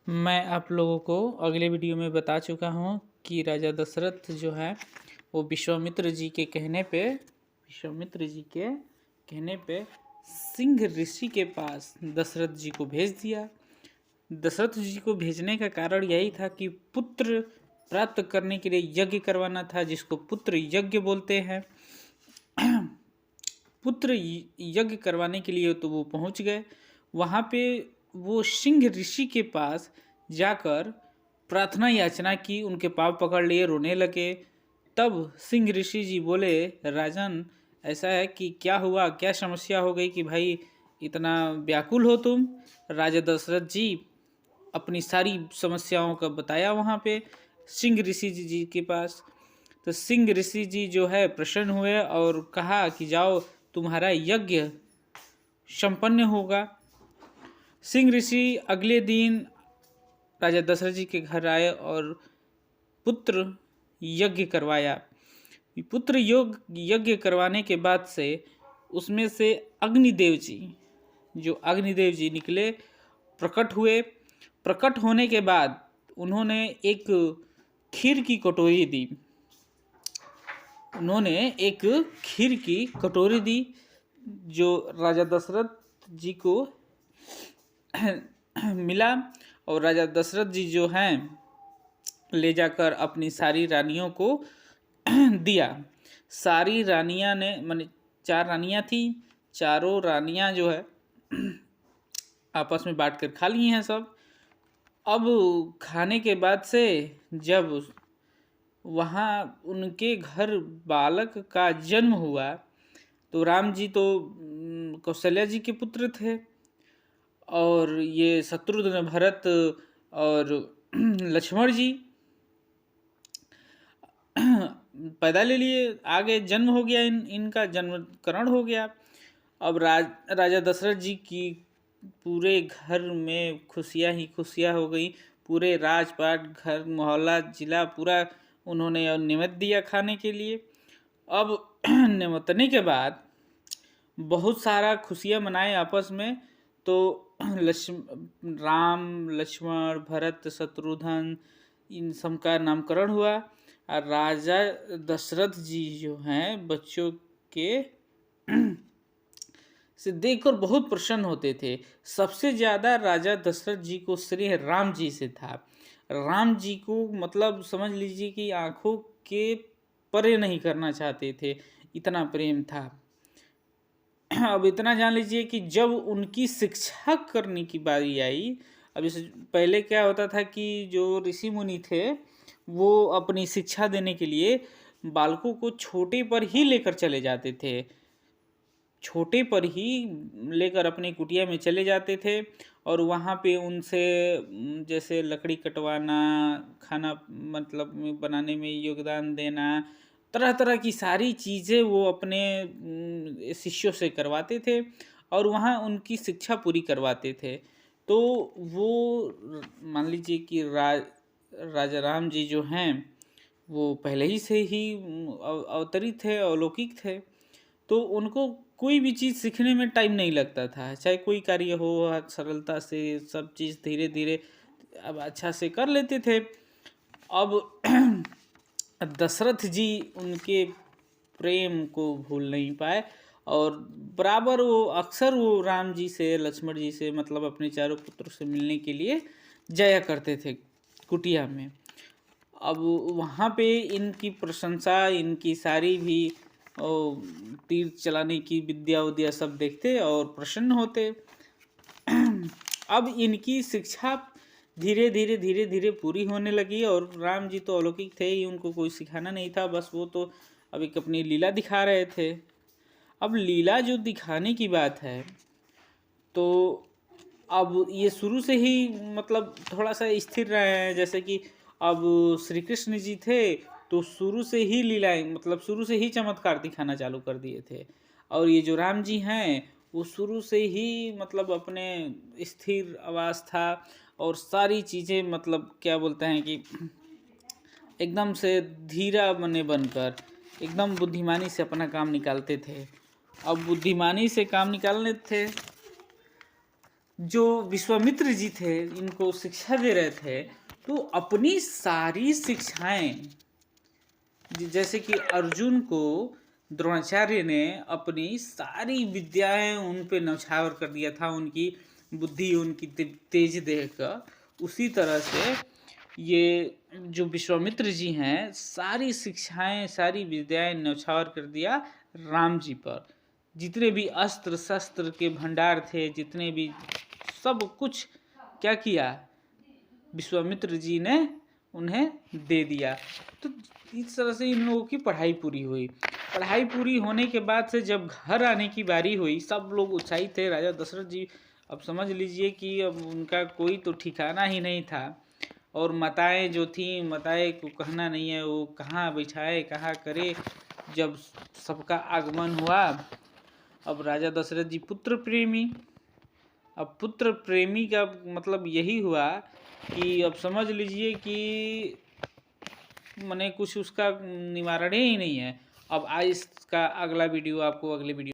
मैं आप लोगों को अगले वीडियो में बता चुका हूँ कि राजा दशरथ जो है वो विश्वामित्र जी के कहने पे सिंह ऋषि के पास दशरथ जी को भेज दिया। दशरथ जी को भेजने का कारण यही था कि पुत्र प्राप्त करने के लिए यज्ञ करवाना था, जिसको पुत्र यज्ञ बोलते हैं। पुत्र यज्ञ करवाने के लिए तो वो पहुंच गए। वहाँ पे वो सिंह ऋषि के पास जाकर प्रार्थना याचना की, उनके पाँव पकड़ लिए, रोने लगे। तब सिंह ऋषि जी बोले, राजन ऐसा है कि क्या हुआ, क्या समस्या हो गई कि भाई इतना व्याकुल हो तुम। राजा दशरथ जी अपनी सारी समस्याओं का बताया वहाँ पे सिंह ऋषि जी के पास। तो सिंह ऋषि जी जो है प्रसन्न हुए और कहा कि जाओ, तुम्हारा यज्ञ संपन्न होगा। सिंह ऋषि अगले दिन राजा दशरथ जी के घर आए और पुत्र यज्ञ करवाया। पुत्र यज्ञ करवाने के बाद से उसमें से अग्निदेव जी निकले, प्रकट हुए। प्रकट होने के बाद उन्होंने एक खीर की कटोरी दी जो राजा दशरथ जी को मिला। और राजा दशरथ जी जो हैं ले जाकर अपनी सारी रानियों को दिया। सारी रानियां ने, माने 4 रानियां थी, चारों रानियां जो है आपस में बांट कर खा ली हैं सब। अब खाने के बाद से जब वहाँ उनके घर बालक का जन्म हुआ तो राम जी तो कौशल्या जी के पुत्र थे और ये शत्रुघ्न, भरत और लक्ष्मण जी पैदा ले लिए, आगे जन्म हो गया, इनका जन्मकरण हो गया। अब राजा दशरथ जी की पूरे घर में खुशियाँ ही खुशियाँ हो गई। पूरे राजपाट, घर, मोहल्ला, जिला पूरा उन्होंने निमंत्रण दिया खाने के लिए। अब निमंत्रने के बाद बहुत सारा खुशियाँ मनाए आपस में। तो राम, लक्ष्मण, भरत, शत्रुघ्न इन सब का नामकरण हुआ। और राजा दशरथ जी जो हैं बच्चों के से देखकर बहुत प्रसन्न होते थे। सबसे ज़्यादा राजा दशरथ जी को श्रेय राम जी से था। राम जी को मतलब समझ लीजिए कि आंखों के परे नहीं करना चाहते थे, इतना प्रेम था। अब इतना जान लीजिए कि जब उनकी शिक्षा करने की बारी आई, अब इस पहले क्या होता था कि जो ऋषि मुनि थे वो अपनी शिक्षा देने के लिए बालकों को छोटे पर ही लेकर चले जाते थे, छोटे पर ही लेकर अपनी कुटिया में चले जाते थे और वहाँ पे उनसे जैसे लकड़ी कटवाना, खाना मतलब बनाने में योगदान देना, तरह तरह की सारी चीज़ें वो अपने शिष्यों से करवाते थे और वहाँ उनकी शिक्षा पूरी करवाते थे। तो वो मान लीजिए कि राजा राम जी जो हैं वो पहले ही से ही अवतरित थे, अलौकिक थे। तो उनको कोई भी चीज़ सीखने में टाइम नहीं लगता था, चाहे कोई कार्य हो, सरलता से सब चीज़ धीरे धीरे अब अच्छा से कर लेते थे। अब दशरथ जी उनके प्रेम को भूल नहीं पाए और बराबर वो अक्सर वो राम जी से, लक्ष्मण जी से, मतलब अपने चारों पुत्रों से मिलने के लिए जाया करते थे कुटिया में। अब वहाँ पे इनकी प्रशंसा, इनकी सारी भी और तीर चलाने की विद्या सब देखते और प्रसन्न होते। अब इनकी शिक्षा धीरे धीरे पूरी होने लगी और राम जी तो अलौकिक थे ही, उनको कोई सिखाना नहीं था, बस वो तो अब एक अपनी लीला दिखा रहे थे। अब लीला जो दिखाने की बात है तो अब ये शुरू से ही मतलब थोड़ा सा स्थिर रहे हैं। जैसे कि अब श्री कृष्ण जी थे तो शुरू से ही लीलाएं, मतलब शुरू से ही चमत्कार दिखाना चालू कर दिए थे। और ये जो राम जी हैं वो शुरू से ही मतलब अपने स्थिर अवस्था और सारी चीज़ें, मतलब क्या बोलते हैं कि एकदम से धीरा बनकर एकदम बुद्धिमानी से अपना काम निकालते थे। अब बुद्धिमानी से काम निकालने थे जो विश्वामित्र जी थे इनको शिक्षा दे रहे थे, तो अपनी सारी शिक्षाएं, जैसे कि अर्जुन को द्रोणाचार्य ने अपनी सारी विद्याएं उन पे न्यौछावर कर दिया था, उनकी बुद्धि उनकी तेज देखकर। उसी तरह से ये जो विश्वामित्र जी हैं सारी शिक्षाएं सारी विद्याएं न्यौछावर कर दिया राम जी पर। जितने भी अस्त्र शस्त्र के भंडार थे, जितने भी सब कुछ क्या किया, विश्वामित्र जी ने उन्हें दे दिया। तो इस तरह से इन लोगों की पढ़ाई पूरी हुई। पढ़ाई पूरी होने के बाद से जब घर आने की बारी हुई, सब लोग उत्साहित थे। राजा दशरथ जी, अब समझ लीजिए कि अब उनका कोई तो ठिकाना ही नहीं था, और माताएं जो थीं, माताएं को कहना नहीं है, वो कहाँ बिठाए कहाँ करे। जब सबका आगमन हुआ, अब राजा दशरथ जी पुत्र प्रेमी, अब पुत्र प्रेमी का मतलब यही हुआ कि अब समझ लीजिए कि मने कुछ उसका निवारण ही नहीं है। अब आज इसका अगला वीडियो आपको अगले वीडियो